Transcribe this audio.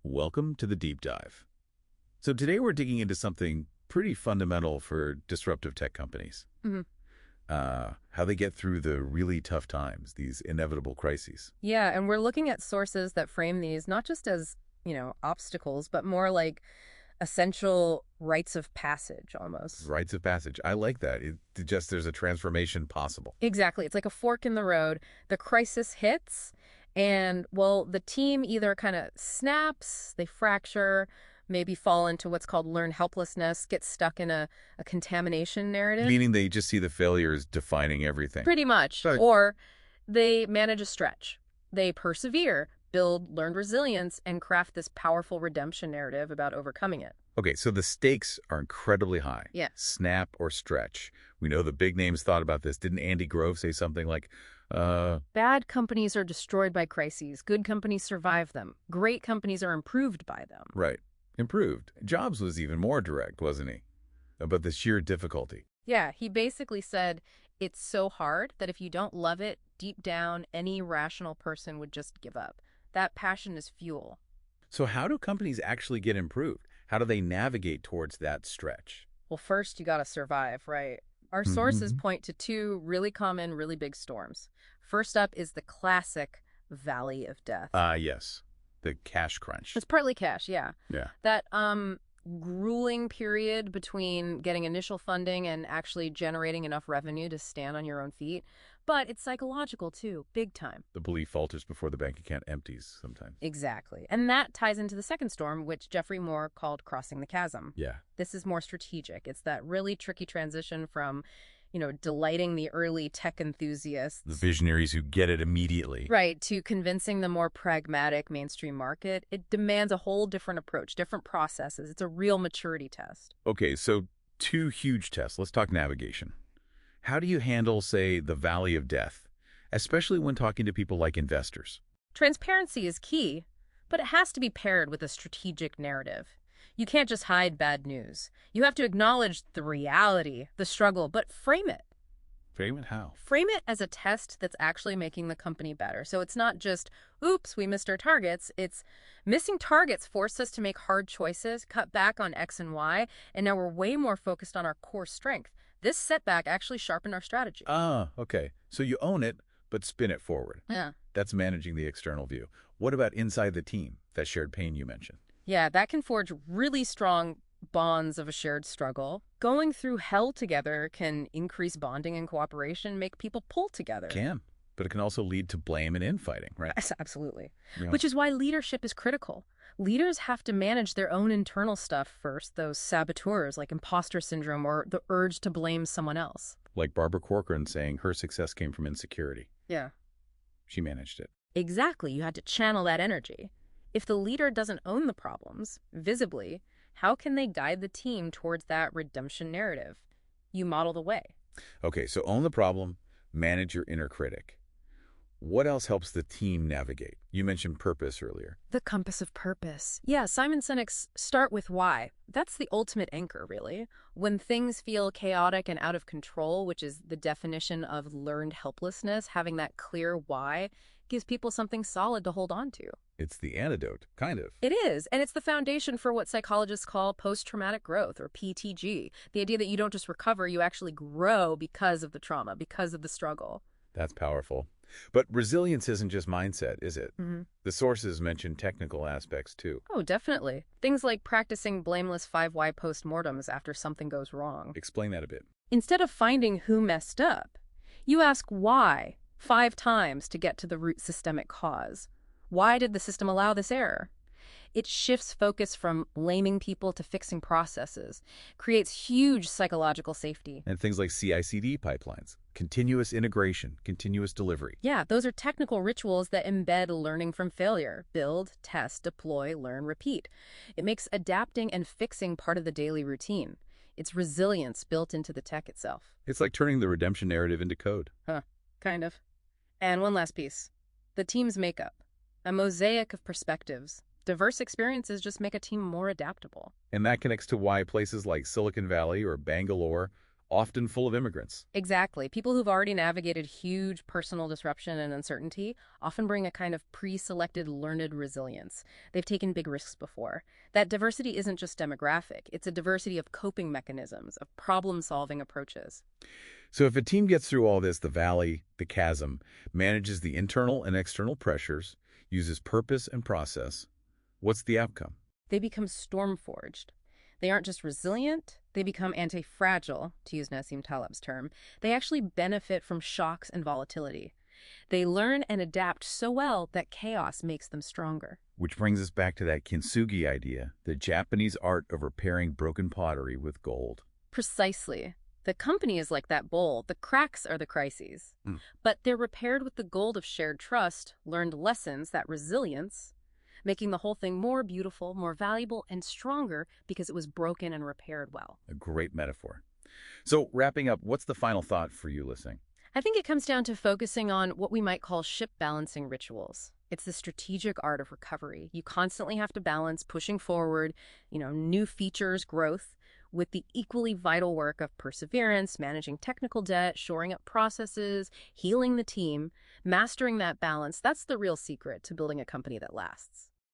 Welcome to the deep dive. So today we're digging into something pretty fundamental for disruptive tech companies. Mhm. How they get through the really tough times, these inevitable crises. Yeah, and we're looking at sources that frame these not just as, obstacles, but more like essential rites of passage almost. Rites of passage. I like that. There's a transformation possible. Exactly. It's like a fork in the road. The crisis hits, and well, the team either kind of snaps, they fracture, maybe fall into what's called learned helplessness, get stuck in a contamination narrative. Meaning they just see the failures defining everything. Pretty much. Right. Or they manage a stretch. They persevere, build learned resilience, and craft this powerful redemption narrative about overcoming it. Okay, so the stakes are incredibly high. Yeah. Snap or stretch. We know the big names thought about this. Didn't Andy Grove say something like, Bad companies are destroyed by crises. Good companies survive them. Great companies are improved by them. right, improved. Jobs was even more direct, wasn't he? About the sheer difficulty. Yeah, he basically said it's so hard that if you don't love it, deep down, any rational person would just give up. That passion is fuel. So how do companies actually get improved? How do they navigate towards that stretch? Well, first, you got to survive, right? Our sources point to two really common, really big storms. First up is the classic Valley of Death. Yes. The cash crunch. It's partly cash, yeah. Yeah. That grueling period between getting initial funding and actually generating enough revenue to stand on your own feet. But it's psychological too, big time. The belief falters before the bank account empties sometimes. Exactly. And that ties into the second storm, which Jeffrey Moore called crossing the chasm. Yeah. This is more strategic. It's that really tricky transition from, delighting the early tech enthusiasts. The visionaries who get it immediately. Right, to convincing the more pragmatic mainstream market. It demands a whole different approach, different processes. It's a real maturity test. Okay, so two huge tests. Let's talk navigation. How do you handle, say, the Valley of Death, especially when talking to people like investors? Transparency is key, but it has to be paired with a strategic narrative. You can't just hide bad news. You have to acknowledge the reality, the struggle, but frame it. Frame it how? Frame it as a test that's actually making the company better. So it's not just, oops, we missed our targets. It's missing targets forced us to make hard choices, cut back on X and Y, and now we're way more focused on our core strength. This setback actually sharpened our strategy. Okay. So you own it, but spin it forward. Yeah. That's managing the external view. What about inside the team, that shared pain you mentioned? Yeah, that can forge really strong bonds of a shared struggle. Going through hell together can increase bonding and cooperation, make people pull together. Can, but it can also lead to blame and infighting, right? Yes, absolutely. Yeah. Which is why leadership is critical. Leaders have to manage their own internal stuff first, those saboteurs like imposter syndrome or the urge to blame someone else. Like Barbara Corcoran saying her success came from insecurity. Yeah. She managed it. Exactly. You had to channel that energy. If the leader doesn't own the problems, visibly, how can they guide the team towards that redemption narrative? You model the way. Okay, so own the problem, manage your inner critic. What else helps the team navigate? You mentioned purpose earlier. The compass of purpose. Yeah, Simon Sinek's start with why. That's the ultimate anchor, really. When things feel chaotic and out of control, which is the definition of learned helplessness, having that clear why gives people something solid to hold on to. It's the antidote, kind of. It is, and it's the foundation for what psychologists call post-traumatic growth, or PTG. The idea that you don't just recover, you actually grow because of the trauma, because of the struggle. That's powerful. But resilience isn't just mindset, is it? Mm-hmm. The sources mention technical aspects, too. Oh, definitely. Things like practicing blameless 5 why postmortems after something goes wrong. Explain that a bit. Instead of finding who messed up, you ask why 5 times to get to the root systemic cause. Why did the system allow this error? It shifts focus from blaming people to fixing processes, creates huge psychological safety. And things like CI/CD pipelines, continuous integration, continuous delivery. Yeah, those are technical rituals that embed learning from failure. Build, test, deploy, learn, repeat. It makes adapting and fixing part of the daily routine. It's resilience built into the tech itself. It's like turning the redemption narrative into code. Kind of. And one last piece. The team's makeup. A mosaic of perspectives. Diverse experiences just make a team more adaptable. And that connects to why places like Silicon Valley or Bangalore often full of immigrants. Exactly. People who've already navigated huge personal disruption and uncertainty often bring a kind of pre-selected learned resilience. They've taken big risks before. That diversity isn't just demographic. It's a diversity of coping mechanisms, of problem-solving approaches. So if a team gets through all this, the valley, the chasm, manages the internal and external pressures, uses purpose and process, what's the outcome? They become storm-forged. They aren't just resilient, they become anti-fragile, to use Nassim Taleb's term. They actually benefit from shocks and volatility. They learn and adapt so well that chaos makes them stronger. Which brings us back to that kintsugi idea, the Japanese art of repairing broken pottery with gold. Precisely. The company is like that bowl. The cracks are the crises. But they're repaired with the gold of shared trust, learned lessons, that resilience, making the whole thing more beautiful, more valuable, and stronger because it was broken and repaired well. A great metaphor. So wrapping up, what's the final thought for you listening? I think it comes down to focusing on what we might call ship balancing rituals. It's the strategic art of recovery. You constantly have to balance pushing forward, new features, growth, with the equally vital work of perseverance, managing technical debt, shoring up processes, healing the team. Mastering that balance, that's the real secret to building a company that lasts.